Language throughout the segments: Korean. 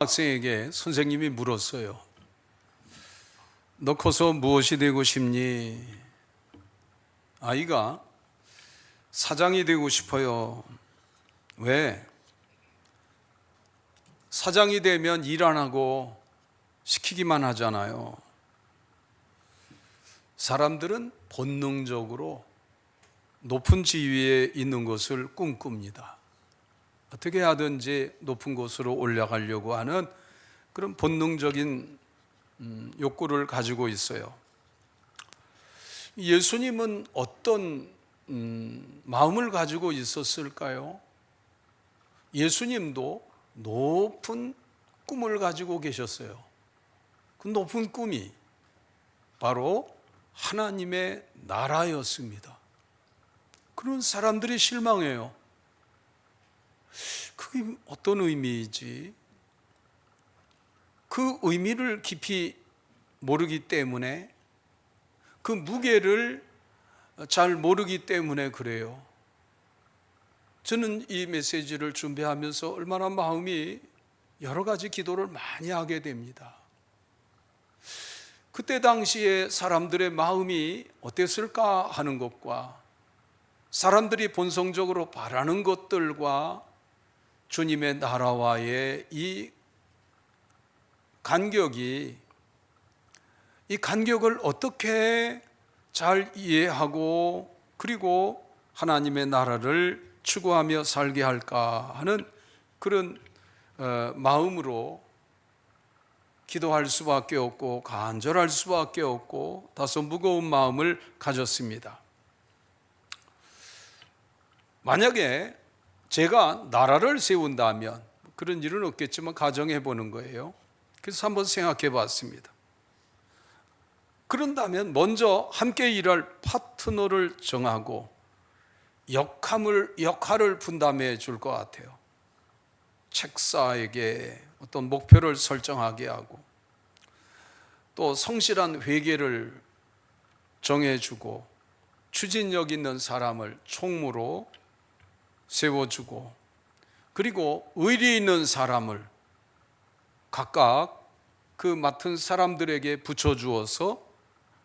학생에게 선생님이 물었어요. 너 커서 무엇이 되고 싶니? 아이가 사장이 되고 싶어요. 왜? 사장이 되면 일 안 하고 시키기만 하잖아요. 사람들은 본능적으로 높은 지위에 있는 것을 꿈꿉니다. 어떻게 하든지 높은 곳으로 올라가려고 하는 그런 본능적인 욕구를 가지고 있어요. 예수님은 어떤 마음을 가지고 있었을까요? 예수님도 높은 꿈을 가지고 계셨어요. 그 높은 꿈이 바로 하나님의 나라였습니다. 그런 사람들이 실망해요. 그게 어떤 의미이지? 그 의미를 깊이 모르기 때문에, 그 무게를 잘 모르기 때문에 그래요. 저는 이 메시지를 준비하면서 얼마나 마음이 여러 가지 기도를 많이 하게 됩니다. 그때 당시에 사람들의 마음이 어땠을까 하는 것과 사람들이 본성적으로 바라는 것들과 주님의 나라와의 이 간격을 어떻게 잘 이해하고 그리고 하나님의 나라를 추구하며 살게 할까 하는 그런 마음으로 기도할 수밖에 없고 간절할 수밖에 없고 다소 무거운 마음을 가졌습니다. 만약에 제가 나라를 세운다면, 그런 일은 없겠지만 가정해 보는 거예요. 그래서 한번 생각해 봤습니다. 그런다면 먼저 함께 일할 파트너를 정하고 역할을 분담해 줄 것 같아요. 책사에게 어떤 목표를 설정하게 하고 또 성실한 회계를 정해주고 추진력 있는 사람을 총무로 세워주고 그리고 의리 있는 사람을 각각 그 맡은 사람들에게 붙여주어서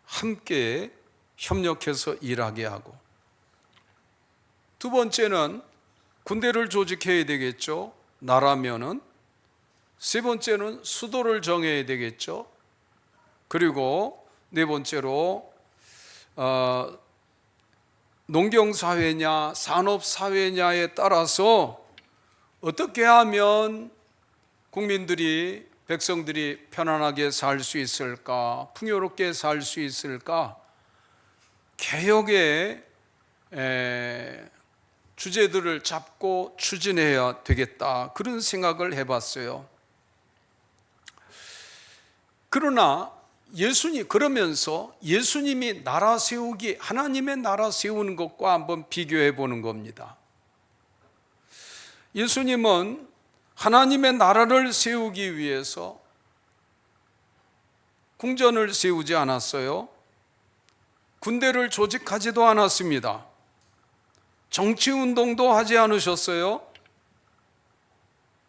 함께 협력해서 일하게 하고, 두 번째는 군대를 조직해야 되겠죠. 나라면은. 세 번째는 수도를 정해야 되겠죠. 그리고 네 번째로 농경사회냐 산업사회냐에 따라서 어떻게 하면 국민들이, 백성들이 편안하게 살 수 있을까, 풍요롭게 살 수 있을까, 개혁의 주제들을 잡고 추진해야 되겠다, 그런 생각을 해봤어요. 그러나 그러면서 예수님이 나라 세우기, 하나님의 나라 세우는 것과 한번 비교해 보는 겁니다. 예수님은 하나님의 나라를 세우기 위해서 궁전을 세우지 않았어요. 군대를 조직하지도 않았습니다. 정치운동도 하지 않으셨어요.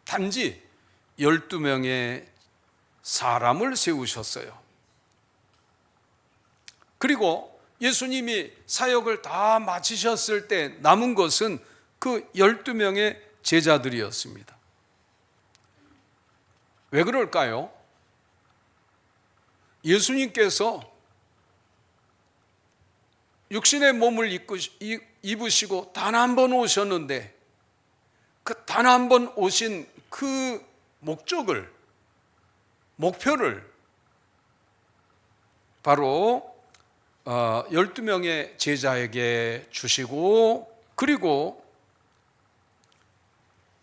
단지 12명의 사람을 세우셨어요. 그리고 예수님이 사역을 다 마치셨을 때 남은 것은 그 12명의 제자들이었습니다. 왜 그럴까요? 예수님께서 육신의 몸을 입으시고 단 한 번 오셨는데 그 단 한 번 오신 그 목표를 바로 12명의 제자에게 주시고 그리고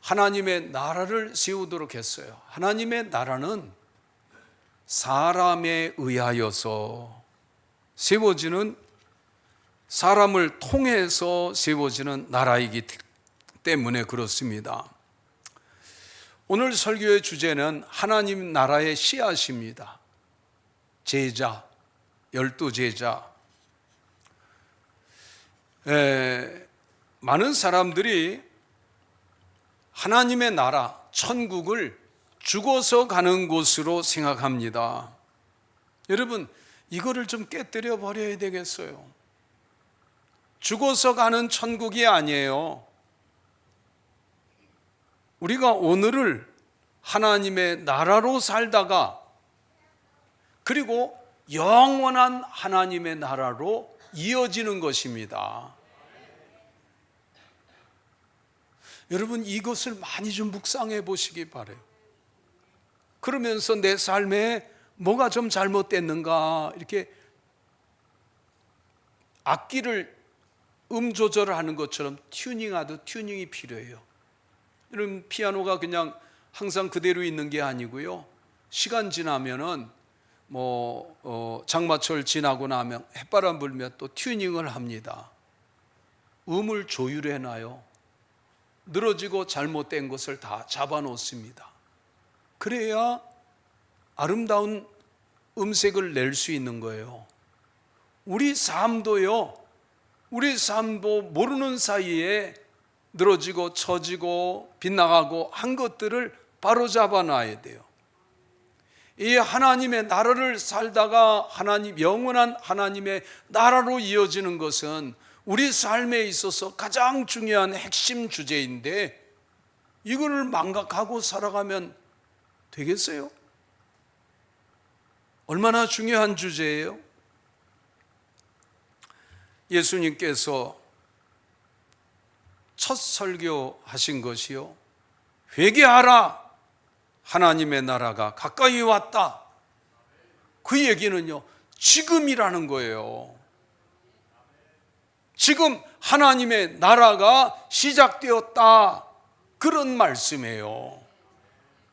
하나님의 나라를 세우도록 했어요. 하나님의 나라는 사람에 의하여서 세워지는, 사람을 통해서 세워지는 나라이기 때문에 그렇습니다. 오늘 설교의 주제는 하나님 나라의 씨앗입니다. 제자, 12제자. 많은 사람들이 하나님의 나라, 천국을 죽어서 가는 곳으로 생각합니다. 여러분, 이거를 좀 깨뜨려 버려야 되겠어요. 죽어서 가는 천국이 아니에요. 우리가 오늘을 하나님의 나라로 살다가 그리고 영원한 하나님의 나라로 이어지는 것입니다. 여러분, 이것을 많이 좀 묵상해 보시기 바라요. 그러면서 내 삶에 뭐가 좀 잘못됐는가, 이렇게 악기를 조절을 하는 것처럼 튜닝하듯 튜닝이 필요해요. 여러분, 피아노가 그냥 항상 그대로 있는 게 아니고요. 시간 지나면은 장마철 지나고 나면 햇바람 불면 또 튜닝을 합니다. 음을 조율해 놔요. 늘어지고 잘못된 것을 다 잡아 놓습니다. 그래야 아름다운 음색을 낼 수 있는 거예요. 우리 삶도 모르는 사이에 늘어지고 처지고 빗나가고 한 것들을 바로 잡아 놔야 돼요. 이 하나님의 나라를 살다가 영원한 하나님의 나라로 이어지는 것은 우리 삶에 있어서 가장 중요한 핵심 주제인데, 이거를 망각하고 살아가면 되겠어요? 얼마나 중요한 주제예요? 예수님께서 첫 설교하신 것이요, 회개하라, 하나님의 나라가 가까이 왔다. 그 얘기는요, 지금이라는 거예요. 지금 하나님의 나라가 시작되었다, 그런 말씀이에요.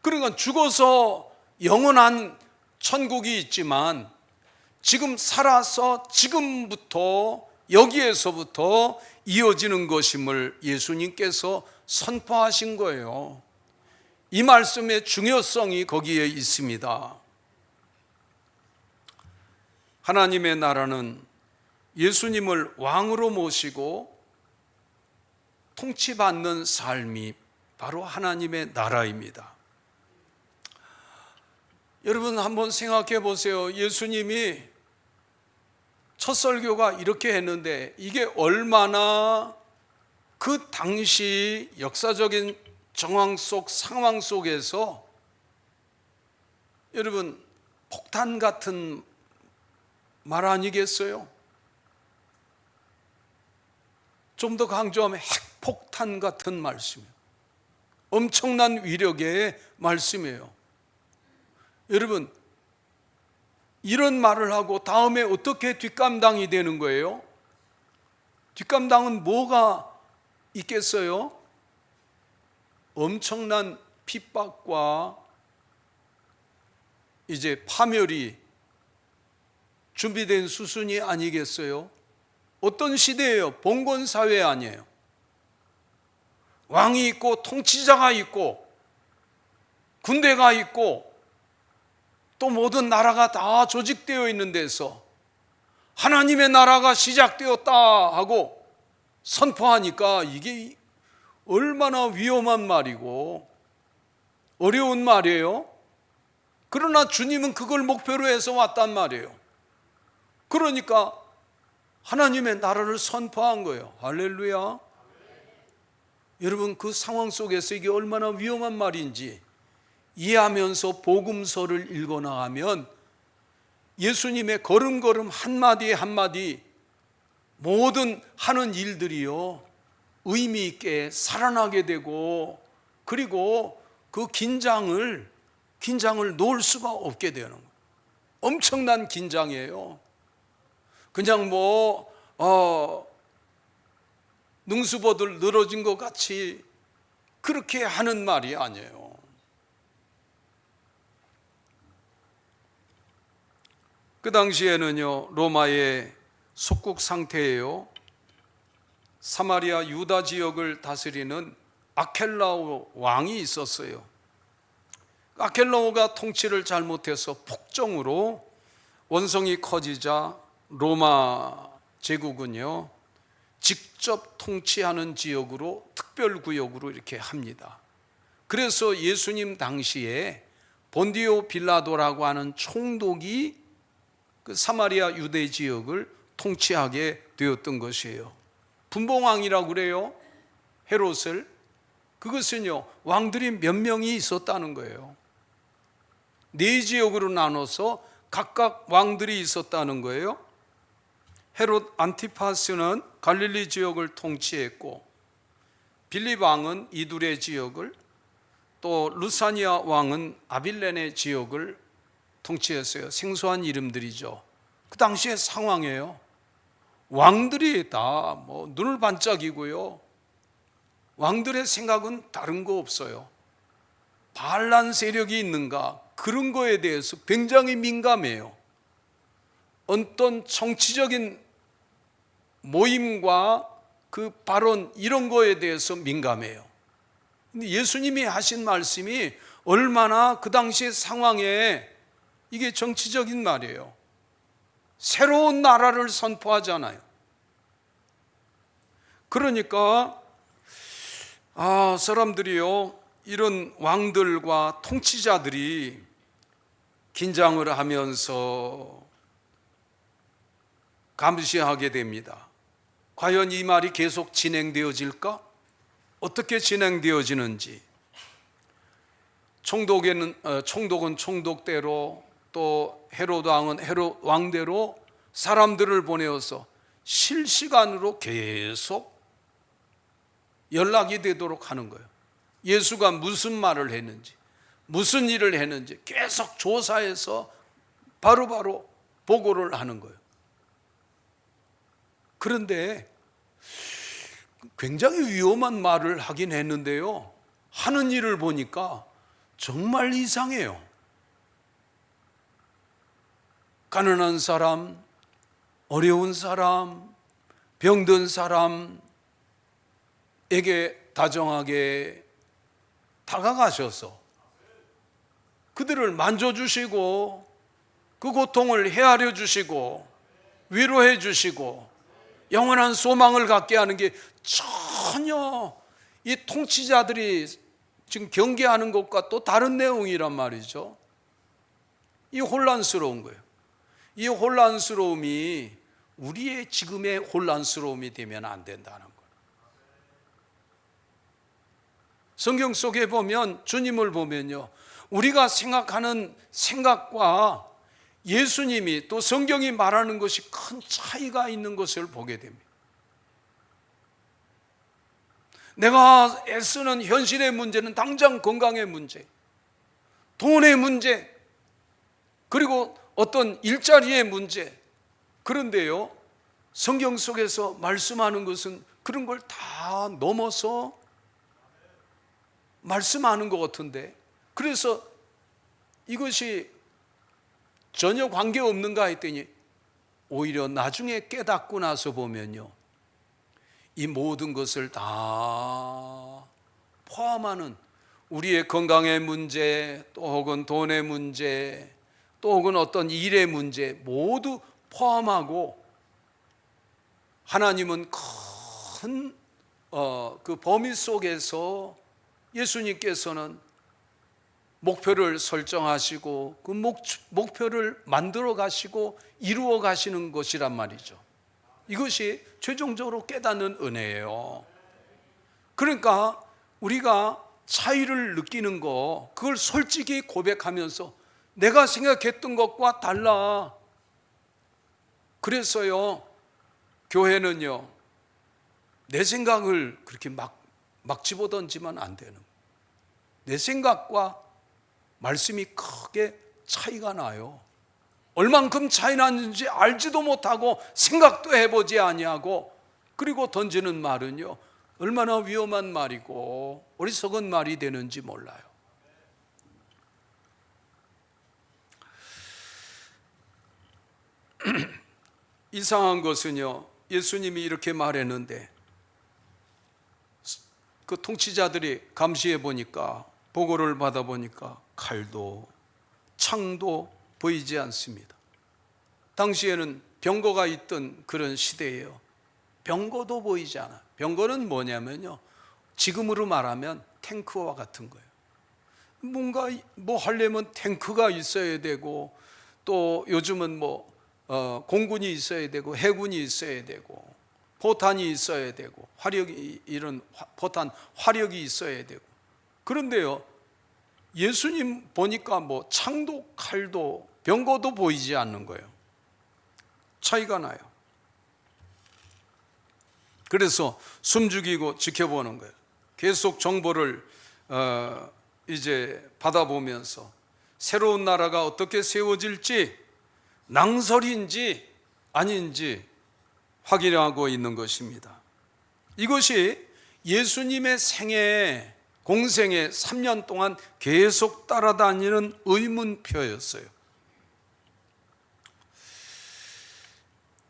그러니까 죽어서 영원한 천국이 있지만 지금 살아서 지금부터 여기에서부터 이어지는 것임을 예수님께서 선포하신 거예요. 이 말씀의 중요성이 거기에 있습니다. 하나님의 나라는 예수님을 왕으로 모시고 통치받는 삶이 바로 하나님의 나라입니다. 여러분, 한번 생각해 보세요. 예수님이 첫 설교가 이렇게 했는데 이게 얼마나 그 당시 역사적인 상황 속에서 여러분 폭탄 같은 말 아니겠어요? 좀 더 강조하면 핵폭탄 같은 말씀이에요. 엄청난 위력의 말씀이에요. 여러분, 이런 말을 하고 다음에 어떻게 뒷감당이 되는 거예요? 뒷감당은 뭐가 있겠어요? 엄청난 핍박과 이제 파멸이 준비된 수순이 아니겠어요? 어떤 시대예요? 봉건 사회 아니에요? 왕이 있고 통치자가 있고 군대가 있고 또 모든 나라가 다 조직되어 있는 데서 하나님의 나라가 시작되었다 하고 선포하니까 이게 얼마나 위험한 말이고 어려운 말이에요. 그러나 주님은 그걸 목표로 해서 왔단 말이에요. 그러니까 하나님의 나라를 선포한 거예요. 할렐루야. 여러분, 그 상황 속에서 이게 얼마나 위험한 말인지 이해하면서 복음서를 읽어나가면 예수님의 걸음걸음 한마디 한마디 모든 하는 일들이요 의미 있게 살아나게 되고, 그리고 그 긴장을 놓을 수가 없게 되는 거예요. 엄청난 긴장이에요. 그냥 능수보들 늘어진 것 같이 그렇게 하는 말이 아니에요. 그 당시에는요, 로마의 속국 상태예요. 사마리아 유다 지역을 다스리는 아켈라오 왕이 있었어요. 아켈라오가 통치를 잘못해서 폭정으로 원성이 커지자 로마 제국은요 직접 통치하는 지역으로 특별구역으로 이렇게 합니다. 그래서 예수님 당시에 본디오 빌라도라고 하는 총독이 그 사마리아 유대 지역을 통치하게 되었던 것이에요. 분봉왕이라고 그래요. 헤롯을. 그것은요, 왕들이 몇 명이 있었다는 거예요. 네 지역으로 나눠서 각각 왕들이 있었다는 거예요. 헤롯 안티파스는 갈릴리 지역을 통치했고, 빌립 왕은 이두레 지역을, 또 루사니아 왕은 아빌레네 지역을 통치했어요. 생소한 이름들이죠. 그 당시의 상황이에요. 왕들이 다 눈을 반짝이고요. 왕들의 생각은 다른 거 없어요. 반란 세력이 있는가, 그런 거에 대해서 굉장히 민감해요. 어떤 정치적인 모임과 그 발언, 이런 거에 대해서 민감해요. 근데 예수님이 하신 말씀이 얼마나 그 당시의 상황에 이게 정치적인 말이에요. 새로운 나라를 선포하잖아요. 그러니까 사람들이요, 이런 왕들과 통치자들이 긴장을 하면서 감시하게 됩니다. 과연 이 말이 계속 진행되어질까? 어떻게 진행되어지는지. 총독은 총독대로, 또 헤롯 왕은 헤롯 왕대로 사람들을 보내어서 실시간으로 계속 연락이 되도록 하는 거예요. 예수가 무슨 말을 했는지, 무슨 일을 했는지 계속 조사해서 바로바로 보고를 하는 거예요. 그런데 굉장히 위험한 말을 하긴 했는데요, 하는 일을 보니까 정말 이상해요. 가난한 사람, 어려운 사람, 병든 사람에게 다정하게 다가가셔서 그들을 만져주시고 그 고통을 헤아려 주시고 위로해 주시고 영원한 소망을 갖게 하는 게 전혀 이 통치자들이 지금 경계하는 것과 또 다른 내용이란 말이죠. 이 혼란스러운 거예요. 이 혼란스러움이 우리의 지금의 혼란스러움이 되면 안 된다는 거예요. 성경 속에 보면, 주님을 보면요, 우리가 생각하는 생각과 예수님이 또 성경이 말하는 것이 큰 차이가 있는 것을 보게 됩니다. 내가 애쓰는 현실의 문제는 당장 건강의 문제, 돈의 문제, 그리고 어떤 일자리의 문제. 그런데요, 성경 속에서 말씀하는 것은 그런 걸 다 넘어서 말씀하는 것 같은데, 그래서 이것이 전혀 관계없는가 했더니 오히려 나중에 깨닫고 나서 보면요, 이 모든 것을 다 포함하는 우리의 건강의 문제, 또 혹은 돈의 문제, 또 혹은 어떤 일의 문제 모두 포함하고, 하나님은 큰 그 범위 속에서 예수님께서는 목표를 설정하시고 그 목표를 만들어 가시고 이루어 가시는 것이란 말이죠. 이것이 최종적으로 깨닫는 은혜예요. 그러니까 우리가 차이를 느끼는 거, 그걸 솔직히 고백하면서 내가 생각했던 것과 달라. 그래서요, 교회는요, 내 생각을 그렇게 막 집어던지면 안 되는 거예요. 내 생각과 말씀이 크게 차이가 나요. 얼만큼 차이 나는지 알지도 못하고 생각도 해보지 아니하고, 그리고 던지는 말은요, 얼마나 위험한 말이고 어리석은 말이 되는지 몰라요. 이상한 것은요, 예수님이 이렇게 말했는데 그 통치자들이 감시해 보니까, 보고를 받아 보니까 칼도 창도 보이지 않습니다. 당시에는 병거가 있던 그런 시대예요. 병거도 보이지 않아요. 병거는 뭐냐면요, 지금으로 말하면 탱크와 같은 거예요. 뭔가 뭐 하려면 탱크가 있어야 되고, 또 요즘은 뭐 공군이 있어야 되고 해군이 있어야 되고 포탄이 있어야 되고 화력이, 이런 포탄 화력이 있어야 되고. 그런데요, 예수님 보니까 뭐 창도 칼도 병거도 보이지 않는 거예요. 차이가 나요. 그래서 숨죽이고 지켜보는 거예요. 계속 정보를 이제 받아보면서 새로운 나라가 어떻게 세워질지, 낭설인지 아닌지 확인하고 있는 것입니다. 이것이 예수님의 생애, 공생애 3년 동안 계속 따라다니는 의문표였어요.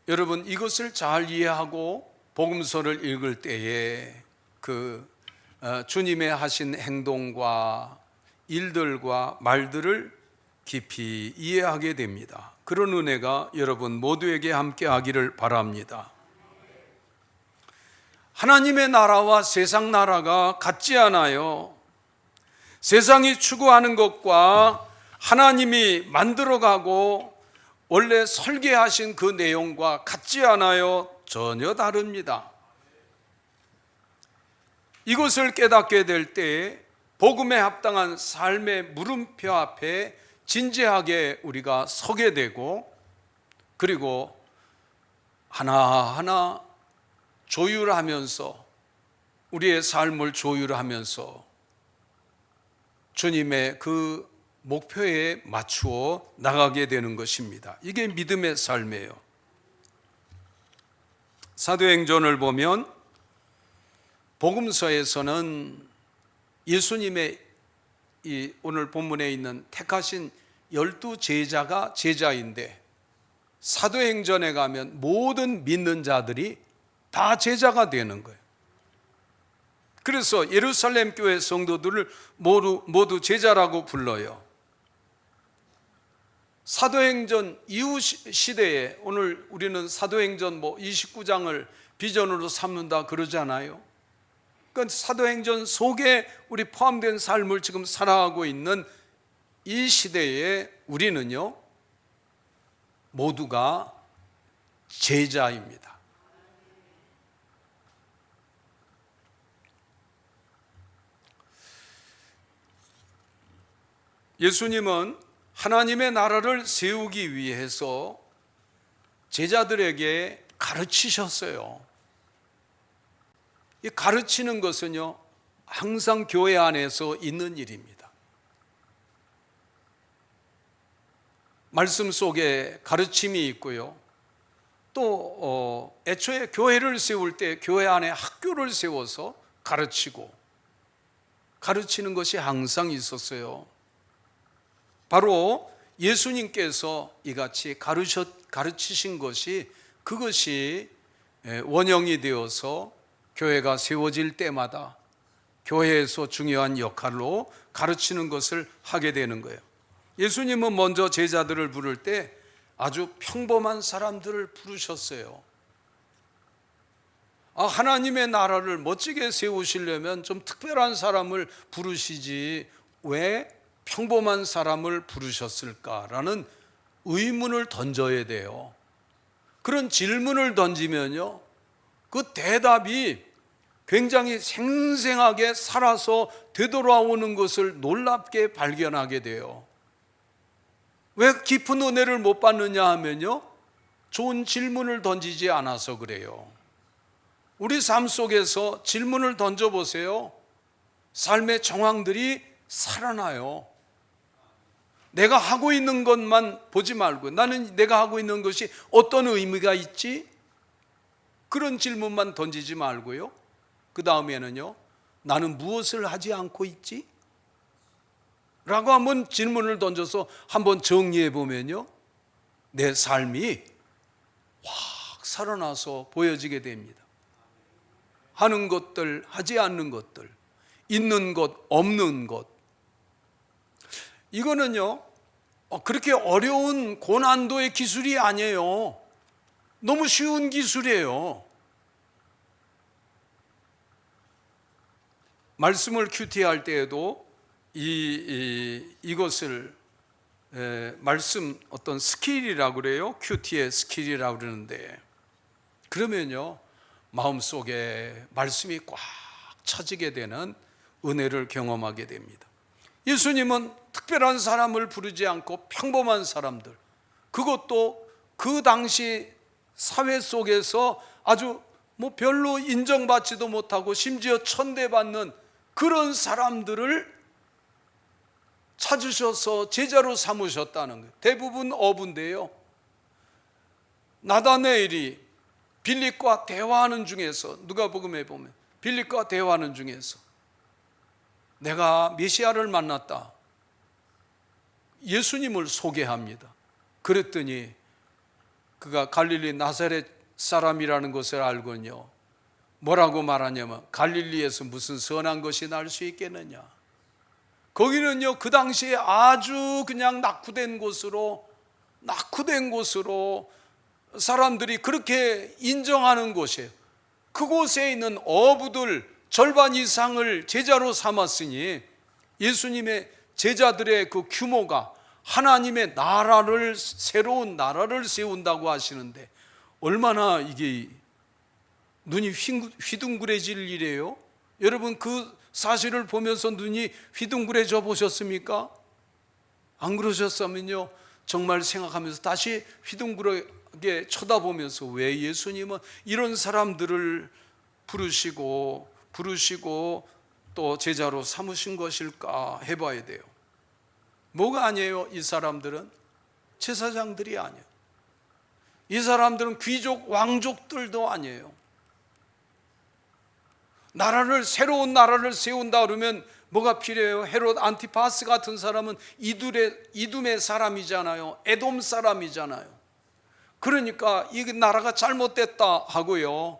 여러분, 이것을 잘 이해하고 복음서를 읽을 때에 주님의 하신 행동과 일들과 말들을 깊이 이해하게 됩니다. 그런 은혜가 여러분 모두에게 함께 하기를 바랍니다. 하나님의 나라와 세상 나라가 같지 않아요. 세상이 추구하는 것과 하나님이 만들어가고 원래 설계하신 그 내용과 같지 않아요. 전혀 다릅니다. 이것을 깨닫게 될 때 복음에 합당한 삶의 물음표 앞에 진지하게 우리가 서게 되고, 그리고 하나하나 조율하면서, 우리의 삶을 조율하면서 주님의 그 목표에 맞추어 나가게 되는 것입니다. 이게 믿음의 삶이에요. 사도행전을 보면 복음서에서는 예수님의 이 오늘 본문에 있는 택하신 12제자가 제자인데, 사도행전에 가면 모든 믿는 자들이 다 제자가 되는 거예요. 그래서 예루살렘 교회 성도들을 모두 제자라고 불러요. 사도행전 이후 시대에, 오늘 우리는 사도행전 29장을 비전으로 삼는다 그러잖아요. 그러니까 사도행전 속에 우리 포함된 삶을 지금 살아가고 있는 이 시대에 우리는요, 모두가 제자입니다. 예수님은 하나님의 나라를 세우기 위해서 제자들에게 가르치셨어요. 이 가르치는 것은요, 항상 교회 안에서 있는 일입니다. 말씀 속에 가르침이 있고요, 또 애초에 교회를 세울 때 교회 안에 학교를 세워서 가르치는 것이 항상 있었어요. 바로 예수님께서 이같이 가르치신 것이, 그것이 원형이 되어서 교회가 세워질 때마다 교회에서 중요한 역할로 가르치는 것을 하게 되는 거예요. 예수님은 먼저 제자들을 부를 때 아주 평범한 사람들을 부르셨어요. 하나님의 나라를 멋지게 세우시려면 좀 특별한 사람을 부르시지 왜 평범한 사람을 부르셨을까라는 의문을 던져야 돼요. 그런 질문을 던지면요, 그 대답이 굉장히 생생하게 살아서 되돌아오는 것을 놀랍게 발견하게 돼요. 왜 깊은 은혜를 못 받느냐 하면요, 좋은 질문을 던지지 않아서 그래요. 우리 삶 속에서 질문을 던져보세요. 삶의 정황들이 살아나요. 내가 하고 있는 것만 보지 말고, 나는 내가 하고 있는 것이 어떤 의미가 있지? 그런 질문만 던지지 말고요, 그 다음에는요, 나는 무엇을 하지 않고 있지? 라고 한번 질문을 던져서 한번 정리해 보면요, 내 삶이 확 살아나서 보여지게 됩니다. 하는 것들, 하지 않는 것들, 있는 것, 없는 것. 이거는요, 그렇게 어려운 고난도의 기술이 아니에요. 너무 쉬운 기술이에요. 말씀을 큐티할 때에도 이것을 말씀 어떤 스킬이라고 그래요. 큐티의 스킬이라고 그러는데, 그러면요 마음속에 말씀이 꽉 차지게 되는 은혜를 경험하게 됩니다. 예수님은 특별한 사람을 부르지 않고 평범한 사람들, 그것도 그 당시 사회 속에서 아주 별로 인정받지도 못하고 심지어 천대받는 그런 사람들을 찾으셔서 제자로 삼으셨다는 거예요. 대부분 어부인데요, 나다네엘이 빌립과 대화하는 중에서, 누가복음에 보면 빌립과 대화하는 중에서 내가 메시아를 만났다, 예수님을 소개합니다. 그랬더니 그가 갈릴리 나사렛 사람이라는 것을 알고는요 뭐라고 말하냐면, 갈릴리에서 무슨 선한 것이 날 수 있겠느냐. 거기는요 그 당시에 아주 그냥 낙후된 곳으로 사람들이 그렇게 인정하는 곳이에요. 그곳에 있는 어부들 절반 이상을 제자로 삼았으니 예수님의 제자들의 그 규모가 하나님의 나라를, 새로운 나라를 세운다고 하시는데 얼마나 이게 눈이 휘둥그레질 일이에요. 여러분 그 사실을 보면서 눈이 휘둥그레져 보셨습니까? 안 그러셨으면요 정말 생각하면서 다시 휘둥그레게 쳐다보면서 왜 예수님은 이런 사람들을 부르시고 또 제자로 삼으신 것일까 해봐야 돼요. 뭐가 아니에요? 이 사람들은 제사장들이 아니에요. 이 사람들은 귀족 왕족들도 아니에요. 새로운 나라를 세운다 그러면 뭐가 필요해요? 헤롯 안티파스 같은 사람은 이둠의 사람이잖아요. 에돔 사람이잖아요. 그러니까 이 나라가 잘못됐다 하고요,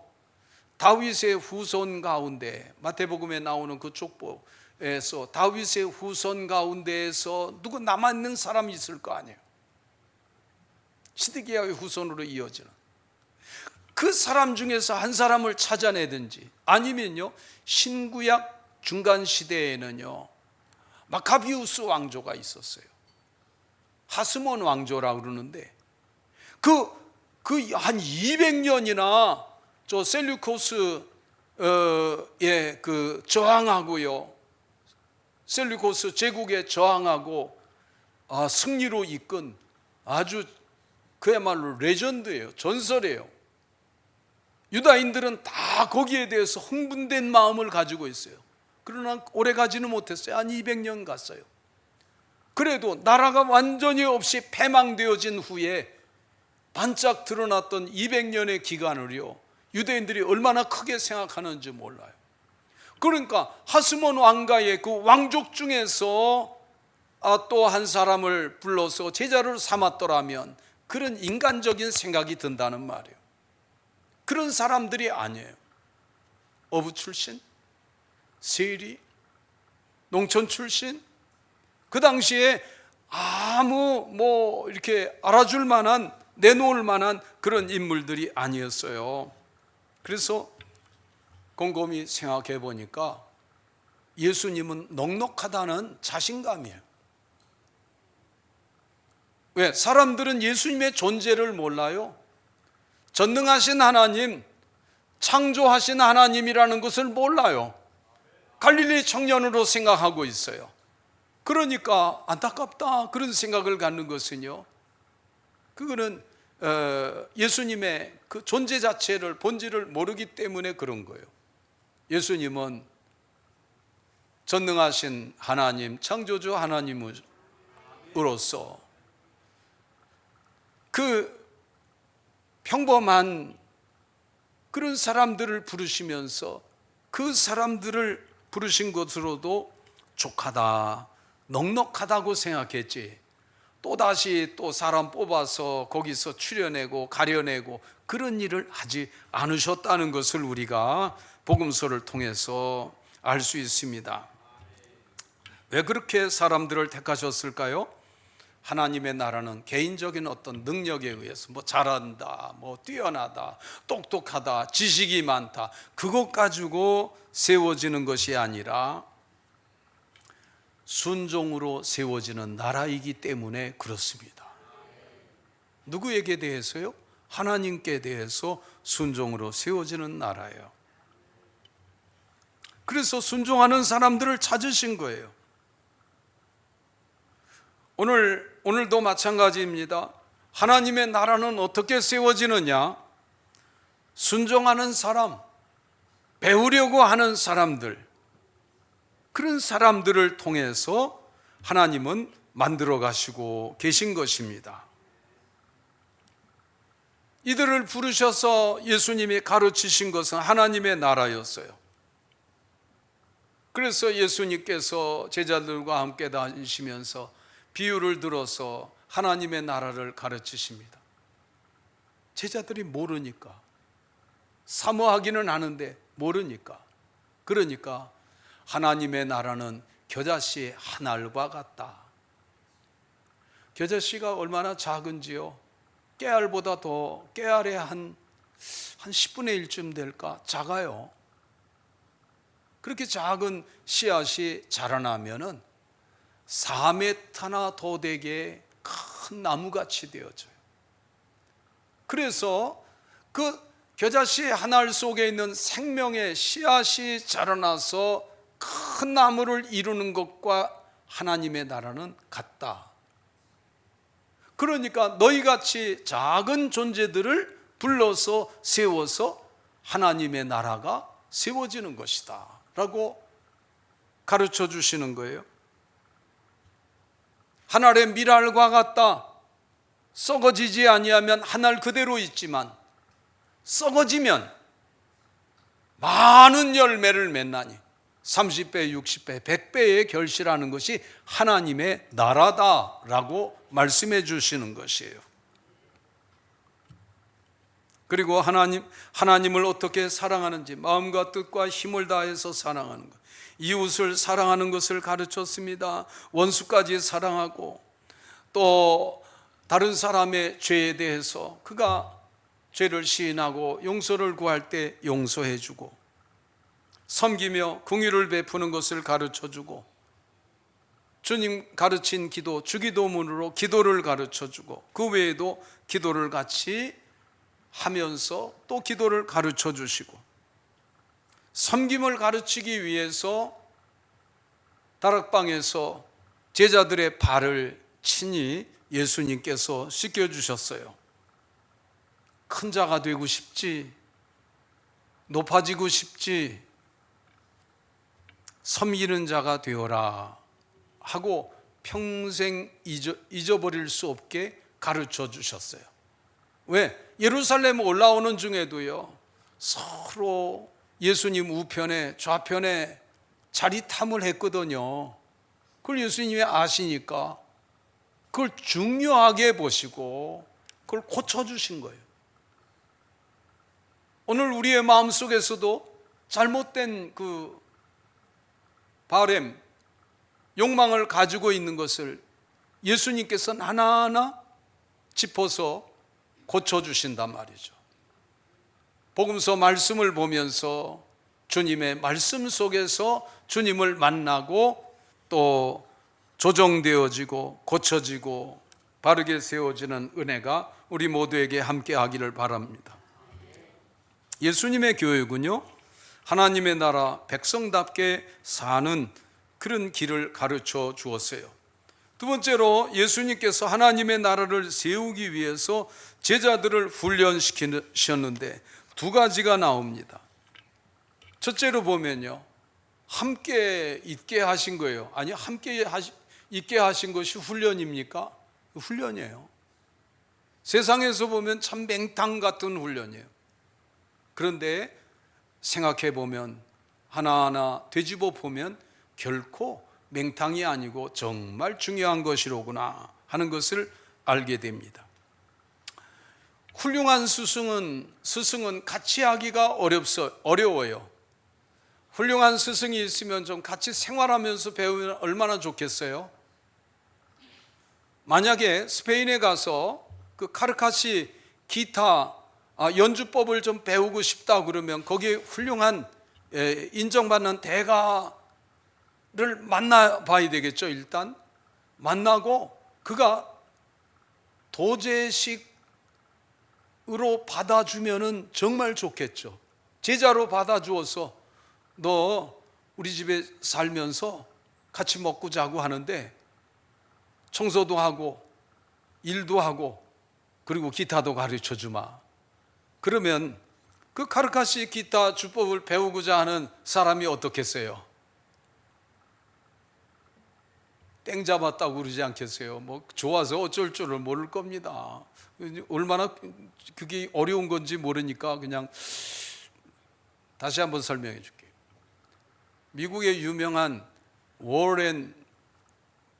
다윗의 후손 가운데, 마태복음에 나오는 그 족보에서 다윗의 후손 가운데에서 누구 남아있는 사람이 있을 거 아니에요. 시드기야의 후손으로 이어지는 그 사람 중에서 한 사람을 찾아내든지, 아니면요 신구약 중간 시대에는요 마카비우스 왕조가 있었어요. 하스몬 왕조라고 그러는데 그 한 200년이나 저 셀류코스에 그 저항하고요, 셀류코스 제국에 저항하고 승리로 이끈 아주 그야말로 레전드예요. 전설이에요. 유다인들은 다 거기에 대해서 흥분된 마음을 가지고 있어요. 그러나 오래 가지는 못했어요. 한 200년 갔어요. 그래도 나라가 완전히 없이 패망되어진 후에 반짝 드러났던 200년의 기간을요 유대인들이 얼마나 크게 생각하는지 몰라요. 그러니까 하스몬 왕가의 그 왕족 중에서 또 한 사람을 불러서 제자를 삼았더라면 그런 인간적인 생각이 든다는 말이에요. 그런 사람들이 아니에요. 어부 출신, 세리, 농촌 출신, 그 당시에 아무 이렇게 알아줄 만한, 내놓을 만한 그런 인물들이 아니었어요. 그래서 곰곰이 생각해 보니까 예수님은 넉넉하다는 자신감이에요. 왜? 사람들은 예수님의 존재를 몰라요. 전능하신 하나님, 창조하신 하나님이라는 것을 몰라요. 갈릴리 청년으로 생각하고 있어요. 그러니까 안타깝다 그런 생각을 갖는 것은요, 그거는 예수님의 그 존재 자체를, 본질을 모르기 때문에 그런 거예요. 예수님은 전능하신 하나님, 창조주 하나님으로서 그 평범한 그런 사람들을 부르시면서 그 사람들을 부르신 것으로도 족하다, 넉넉하다고 생각했지, 또다시 또 사람 뽑아서 거기서 추려내고 가려내고 그런 일을 하지 않으셨다는 것을 우리가 복음서를 통해서 알 수 있습니다. 왜 그렇게 사람들을 택하셨을까요? 하나님의 나라는 개인적인 어떤 능력에 의해서 잘한다, 뛰어나다, 똑똑하다, 지식이 많다, 그것 가지고 세워지는 것이 아니라 순종으로 세워지는 나라이기 때문에 그렇습니다. 누구에게 대해서요? 하나님께 대해서 순종으로 세워지는 나라예요. 그래서 순종하는 사람들을 찾으신 거예요. 오늘도 마찬가지입니다. 하나님의 나라는 어떻게 세워지느냐? 순종하는 사람, 배우려고 하는 사람들, 그런 사람들을 통해서 하나님은 만들어 가시고 계신 것입니다. 이들을 부르셔서 예수님이 가르치신 것은 하나님의 나라였어요. 그래서 예수님께서 제자들과 함께 다니시면서 비유를 들어서 하나님의 나라를 가르치십니다. 제자들이 모르니까, 사모하기는 하는데 모르니까. 그러니까 하나님의 나라는 겨자씨 한 알과 같다. 겨자씨가 얼마나 작은지요? 깨알보다 더, 깨알의 한 10분의 1쯤 될까? 작아요. 그렇게 작은 씨앗이 자라나면은 4m나 더 되게 큰 나무같이 되어져요. 그래서 그 겨자씨 한 알 속에 있는 생명의 씨앗이 자라나서 큰 나무를 이루는 것과 하나님의 나라는 같다. 그러니까 너희같이 작은 존재들을 불러서 세워서 하나님의 나라가 세워지는 것이다 라고 가르쳐 주시는 거예요. 한 알의 밀알과 같다. 썩어지지 아니하면 한 알 그대로 있지만 썩어지면 많은 열매를 맺나니 30배, 60배, 100배의 결실하는 것이 하나님의 나라다라고 말씀해 주시는 것이에요. 그리고 하나님을 어떻게 사랑하는지, 마음과 뜻과 힘을 다해서 사랑하는 것, 이웃을 사랑하는 것을 가르쳤습니다. 원수까지 사랑하고, 또 다른 사람의 죄에 대해서 그가 죄를 시인하고 용서를 구할 때 용서해 주고, 섬기며 긍휼을 베푸는 것을 가르쳐주고, 주님 가르친 기도, 주기도문으로 기도를 가르쳐주고, 그 외에도 기도를 같이 하면서 또 기도를 가르쳐주시고, 섬김을 가르치기 위해서 다락방에서 제자들의 발을 친히 예수님께서 씻겨주셨어요. 큰 자가 되고 싶지, 높아지고 싶지, 섬기는 자가 되어라 하고 평생 잊어버릴 수 없게 가르쳐 주셨어요. 왜? 예루살렘 올라오는 중에도요, 서로 예수님 우편에 좌편에 자리탐을 했거든요. 그걸 예수님이 아시니까 그걸 중요하게 보시고 그걸 고쳐주신 거예요. 오늘 우리의 마음속에서도 잘못된 그 바램, 욕망을 가지고 있는 것을 예수님께서는 하나하나 짚어서 고쳐주신단 말이죠. 복음서 말씀을 보면서 주님의 말씀 속에서 주님을 만나고 또 조정되어지고 고쳐지고 바르게 세워지는 은혜가 우리 모두에게 함께 하기를 바랍니다. 예수님의 교육은요, 하나님의 나라 백성답게 사는 그런 길을 가르쳐 주었어요. 두 번째로 예수님께서 하나님의 나라를 세우기 위해서 제자들을 훈련시키셨는데 두 가지가 나옵니다. 첫째로 보면요, 함께 있게 하신 거예요. 아니, 함께 있게 하신 것이 훈련입니까? 훈련이에요. 세상에서 보면 참 맹탕 같은 훈련이에요. 그런데 생각해 보면, 하나하나 되짚어 보면 결코 맹탕이 아니고 정말 중요한 것이로구나 하는 것을 알게 됩니다. 훌륭한 스승은 같이 하기가 어려워요. 훌륭한 스승이 있으면 좀 같이 생활하면서 배우면 얼마나 좋겠어요? 만약에 스페인에 가서 그 카르카시 기타 연주법을 좀 배우고 싶다 그러면 거기에 훌륭한 인정받는 대가 만나봐야 되겠죠. 일단 만나고 그가 도제식으로 받아주면은 정말 좋겠죠. 제자로 받아주어서 너 우리 집에 살면서 같이 먹고 자고 하는데 청소도 하고 일도 하고 그리고 기타도 가르쳐 주마. 그러면 그 카르카시 기타 주법을 배우고자 하는 사람이 어떻겠어요? 땡 잡았다고 그러지 않겠어요? 뭐 좋아서 어쩔 줄을 모를 겁니다. 얼마나 그게 어려운 건지 모르니까 그냥 다시 한번 설명해 줄게요. 미국의 유명한 워렌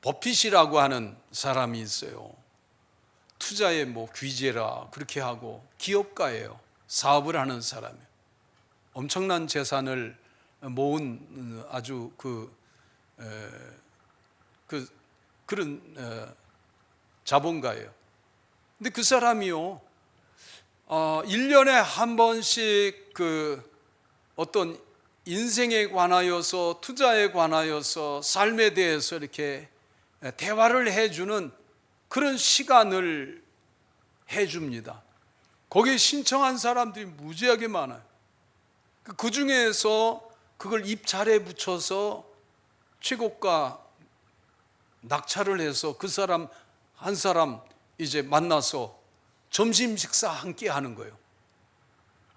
버핏이라고 하는 사람이 있어요. 투자에 뭐 귀재라 그렇게 하고 기업가예요. 사업을 하는 사람이에요. 엄청난 재산을 모은 아주 그런 자본가예요. 근데 그 사람이요, 1년에 한 번씩 어떤 인생에 관하여서, 투자에 관하여서, 삶에 대해서 이렇게 대화를 해주는 그런 시간을 해줍니다. 거기에 신청한 사람들이 무지하게 많아요. 그 중에서 그걸 입찰에 붙여서 최고가 낙찰을 해서 그 사람 한 사람 이제 만나서 점심 식사 함께 하는 거예요.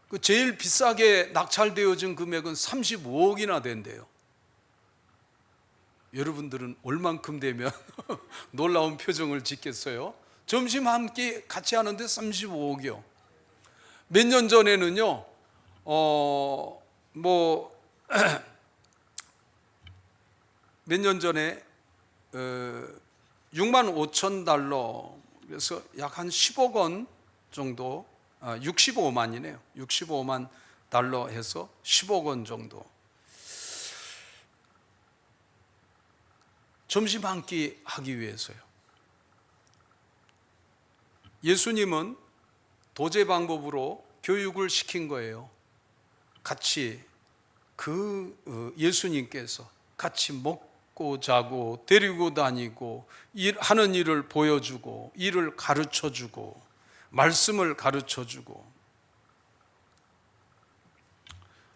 그 제일 비싸게 낙찰되어진 금액은 35억이나 된대요. 여러분들은 얼만큼 되면 놀라운 표정을 짓겠어요? 점심 함께 같이 하는데 35억이요. 몇 년 전에는요, 몇 년 전에 6만 5천 달러, 그래서 약 한 10억 원 정도, 65만이네요. 65만 달러 해서 10억 원 정도. 점심 한 끼 하기 위해서요. 예수님은 도제 방법으로 교육을 시킨 거예요. 같이 예수님께서 같이 먹고 자고 데리고 다니고 하는 일을 보여주고 일을 가르쳐주고 말씀을 가르쳐주고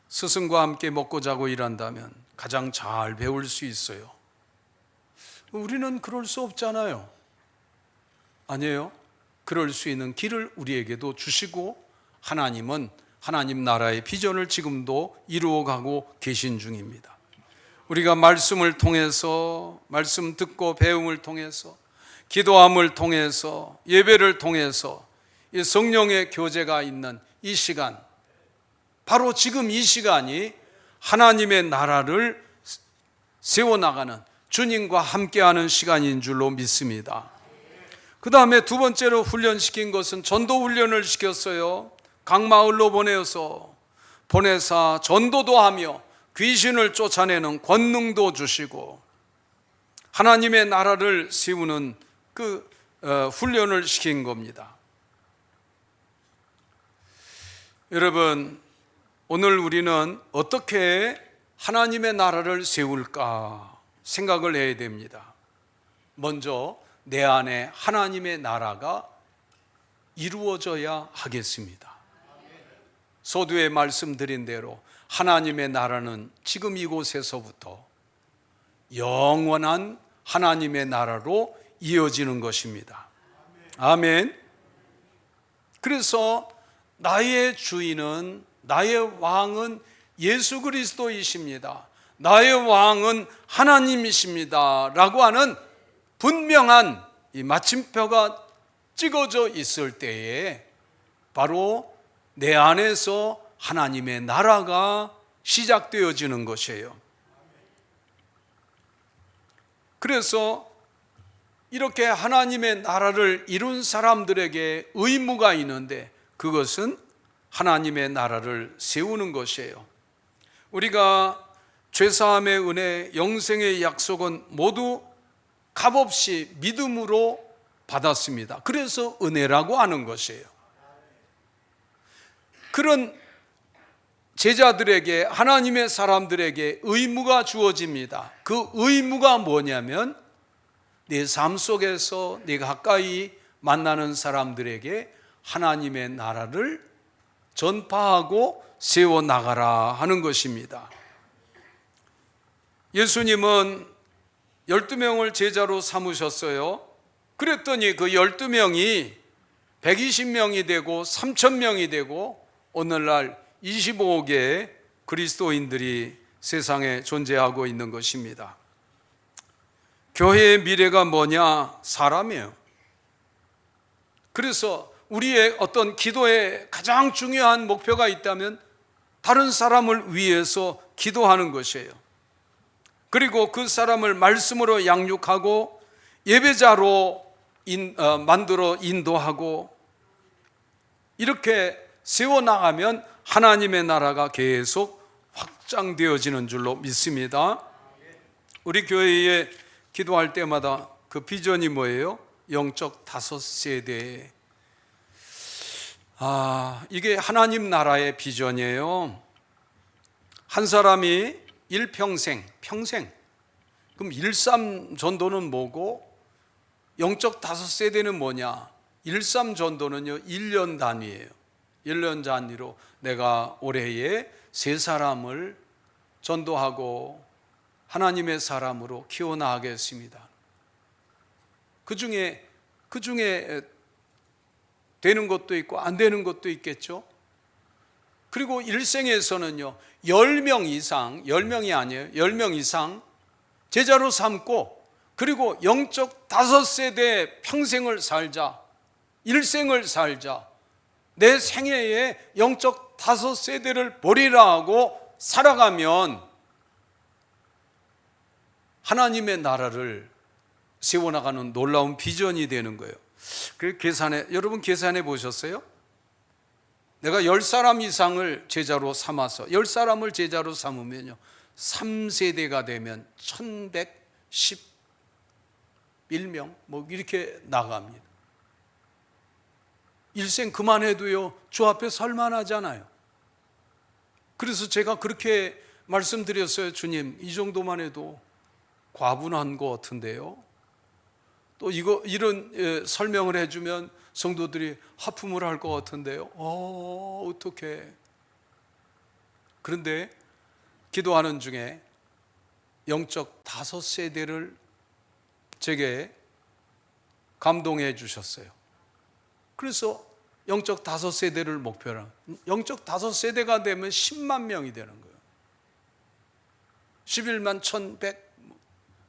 스승과 함께 먹고 자고 일한다면 가장 잘 배울 수 있어요. 우리는 그럴 수 없잖아요. 아니에요? 그럴 수 있는 길을 우리에게도 주시고 하나님은 하나님 나라의 비전을 지금도 이루어가고 계신 중입니다. 우리가 말씀을 통해서, 말씀 듣고 배움을 통해서, 기도함을 통해서, 예배를 통해서 이 성령의 교제가 있는 이 시간, 바로 지금 이 시간이 하나님의 나라를 세워나가는 주님과 함께하는 시간인 줄로 믿습니다. 그 다음에 두 번째로 훈련시킨 것은 전도 훈련을 시켰어요. 각 마을로 보내사 전도도 하며 귀신을 쫓아내는 권능도 주시고 하나님의 나라를 세우는 훈련을 시킨 겁니다. 여러분, 오늘 우리는 어떻게 하나님의 나라를 세울까 생각을 해야 됩니다. 먼저 내 안에 하나님의 나라가 이루어져야 하겠습니다. 서두에 말씀드린 대로 하나님의 나라는 지금 이곳에서부터 영원한 하나님의 나라로 이어지는 것입니다. 아멘. 그래서 나의 주인은, 나의 왕은 예수 그리스도이십니다. 나의 왕은 하나님이십니다. 라고 하는 분명한 이 마침표가 찍어져 있을 때에 바로 내 안에서 하나님의 나라가 시작되어지는 것이에요. 그래서 이렇게 하나님의 나라를 이룬 사람들에게 의무가 있는데 그것은 하나님의 나라를 세우는 것이에요. 우리가 죄사함의 은혜, 영생의 약속은 모두 값없이 믿음으로 받았습니다. 그래서 은혜라고 하는 것이에요. 그런 제자들에게, 하나님의 사람들에게 의무가 주어집니다. 그 의무가 뭐냐면 내 삶 속에서 내가 가까이 만나는 사람들에게 하나님의 나라를 전파하고 세워나가라 하는 것입니다. 예수님은 12명을 제자로 삼으셨어요. 그랬더니 그 12명이 120명이 되고 3,000명이 되고 오늘날 25억의 그리스도인들이 세상에 존재하고 있는 것입니다. 교회의 미래가 뭐냐? 사람이에요. 그래서 우리의 어떤 기도에 가장 중요한 목표가 있다면 다른 사람을 위해서 기도하는 것이에요. 그리고 그 사람을 말씀으로 양육하고 예배자로 만들어 인도하고 이렇게 세워나가면 하나님의 나라가 계속 확장되어지는 줄로 믿습니다. 우리 교회에 기도할 때마다 그 비전이 뭐예요? 영적 5세대. 이게 하나님 나라의 비전이에요. 한 사람이 일평생, 평생. 그럼 13전도는 뭐고 영적 5세대는 뭐냐? 13전도는요 1년 단위예요. 1년 단위로 내가 올해에 3사람을 전도하고 하나님의 사람으로 키워나가겠습니다. 그 중에 되는 것도 있고 안 되는 것도 있겠죠. 그리고 일생에서는요 10명 이상, 10명이 아니에요, 10명 이상 제자로 삼고, 그리고 영적 5세대 평생을 살자, 일생을 살자, 내 생애에 영적 5세대를 보리라 하고 살아가면 하나님의 나라를 세워나가는 놀라운 비전이 되는 거예요. 여러분 계산해 보셨어요? 내가 10사람 이상을 제자로 삼아서 10사람을 제자로 삼으면요 3세대가 되면 1111명 뭐 이렇게 나갑니다. 일생 그만해도요 주 앞에 설만하잖아요. 그래서 제가 그렇게 말씀드렸어요. 주님, 이 정도만 해도 과분한 것 같은데요. 또 이런 설명을 해주면 성도들이 하품을 할 것 같은데요. 어떡해. 그런데 기도하는 중에 영적 5세대를 제게 감동해 주셨어요. 그래서 영적 5세대를 목표로, 영적 5세대가 되면 10만 명이 되는 거예요. 11만 1,100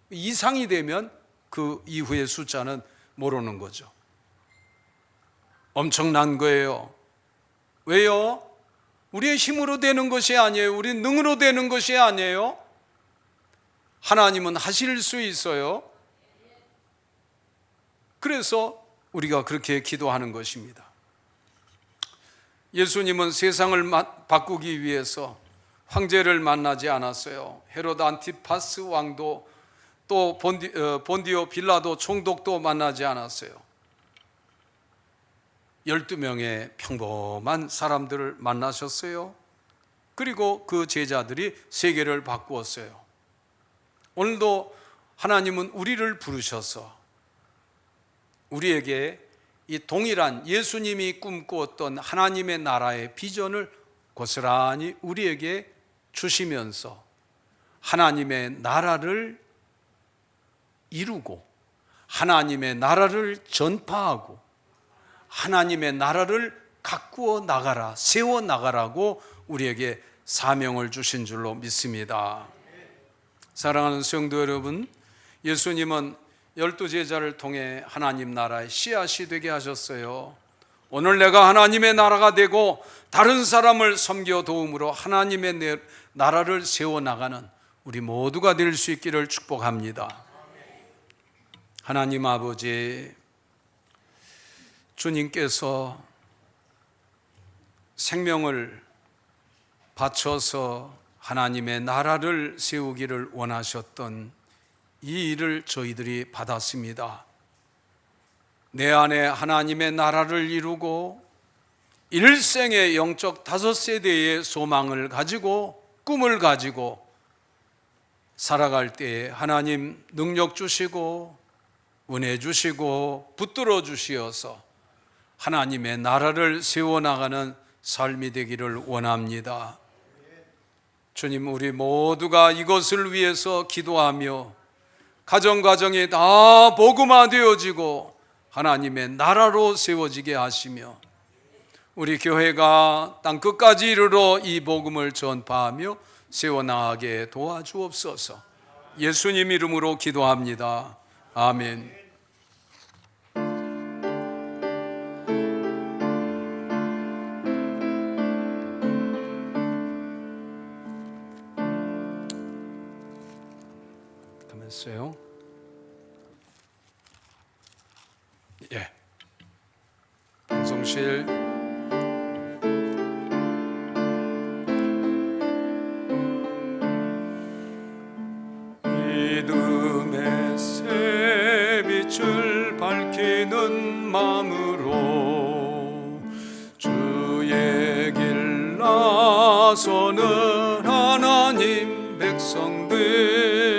이상이 되면 그 이후의 숫자는 모르는 거죠. 엄청난 거예요. 왜요? 우리의 힘으로 되는 것이 아니에요. 우리 능으로 되는 것이 아니에요. 하나님은 하실 수 있어요. 그래서 우리가 그렇게 기도하는 것입니다. 예수님은 세상을 바꾸기 위해서 황제를 만나지 않았어요. 헤롯 안티파스 왕도 또 본디오 빌라도 총독도 만나지 않았어요. 12명의 평범한 사람들을 만나셨어요. 그리고 그 제자들이 세계를 바꾸었어요. 오늘도 하나님은 우리를 부르셔서 우리에게 이 동일한 예수님이 꿈꾸었던 하나님의 나라의 비전을 고스란히 우리에게 주시면서 하나님의 나라를 이루고 하나님의 나라를 전파하고 하나님의 나라를 가꾸어 나가라, 세워 나가라고 우리에게 사명을 주신 줄로 믿습니다. 사랑하는 성도 여러분, 예수님은 12제자를 통해 하나님 나라의 씨앗이 되게 하셨어요. 오늘 내가 하나님의 나라가 되고 다른 사람을 섬겨 도움으로 하나님의 나라를 세워나가는 우리 모두가 될 수 있기를 축복합니다. 하나님 아버지, 주님께서 생명을 바쳐서 하나님의 나라를 세우기를 원하셨던 이 일을 저희들이 받았습니다. 내 안에 하나님의 나라를 이루고 일생의 영적 5세대의 소망을 가지고 꿈을 가지고 살아갈 때에 하나님 능력 주시고 은혜 주시고 붙들어 주시어서 하나님의 나라를 세워나가는 삶이 되기를 원합니다. 주님, 우리 모두가 이것을 위해서 기도하며 가정가정이 다 복음화되어지고 하나님의 나라로 세워지게 하시며 우리 교회가 땅 끝까지 이르러 이 복음을 전파하며 세워나가게 도와주옵소서. 예수님 이름으로 기도합니다. 아멘. 됐어요? 예. 방송실 믿음의 새 빛을 밝히는 마음으로 주의 길 나서는 하나님 백성들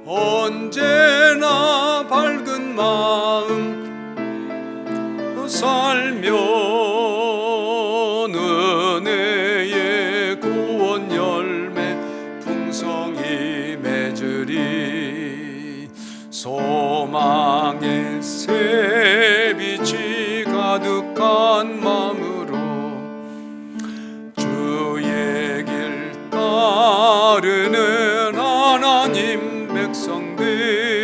언제나 밝은 마음 살며 은혜의 구원 열매 풍성히 맺으리 소망의 새 빛이 가득한 마음으로 주의 길 따르는 하나님 백성들